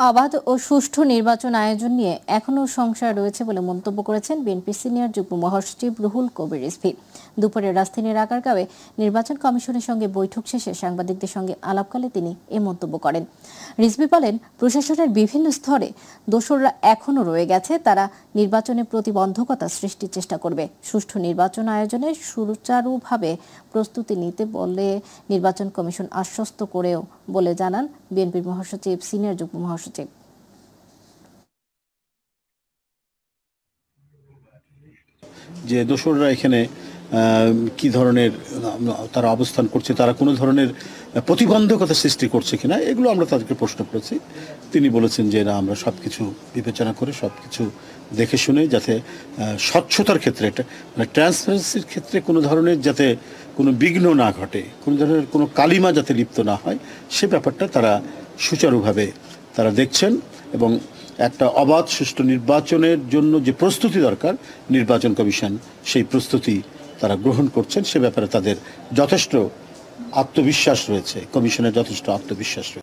অবাধ ও সুষ্ঠু নির্বাচন আয়োজন নিয়ে এখনও সংশয় রয়েছে বলে মন্তব্য করেছেন বিএনপি সিনিয়র যুগ্ম মহাসচিব রুহুল কবির রিজভী। দুপুরে রাজধানীর আগারগাঁওয়ে নির্বাচন কমিশনের সঙ্গে বৈঠক শেষে সাংবাদিকদের সঙ্গে আলাপকালে তিনি এ মন্তব্য করেন। রিজভী বলেন, প্রশাসনের বিভিন্ন স্তরে দোসররা এখনও রয়ে গেছে, তারা নির্বাচনে প্রতিবন্ধকতা সৃষ্টির চেষ্টা করবে। সুষ্ঠু নির্বাচন আয়োজনে সুচারুভাবে প্রস্তুতি নিতে বলে নির্বাচন কমিশন আশ্বস্ত করেও বলে জানান বিএনপির মহাসচিব সিনিয়র যুগ্ম মহাসচিব। যে দোসররা এখানে কি ধরনের তারা অবস্থান করছে, তারা কোনো ধরনের প্রতিবন্ধকতা সৃষ্টি করছে কিনা, এগুলো আমরা তাদেরকে প্রশ্ন করেছি। তিনি বলেছেন যে না, আমরা সব কিছু বিবেচনা করে সব কিছু দেখে শুনে যাতে স্বচ্ছতার ক্ষেত্রে একটা মানে ট্রান্সপারেন্সির ক্ষেত্রে কোনো ধরনের যাতে কোনো বিঘ্ন না ঘটে, কোনো ধরনের কোনো কালিমা যাতে লিপ্ত না হয়, সে ব্যাপারটা তারা সুচারুভাবে তারা দেখছেন। এবং একটা অবাধ সুষ্ঠু নির্বাচনের জন্য যে প্রস্তুতি দরকার, নির্বাচন কমিশন সেই প্রস্তুতি তারা গ্রহণ করছেন। সে ব্যাপারে তাদের যথেষ্ট আত্মবিশ্বাস রয়েছে, কমিশনের যথেষ্ট আত্মবিশ্বাস রয়েছে।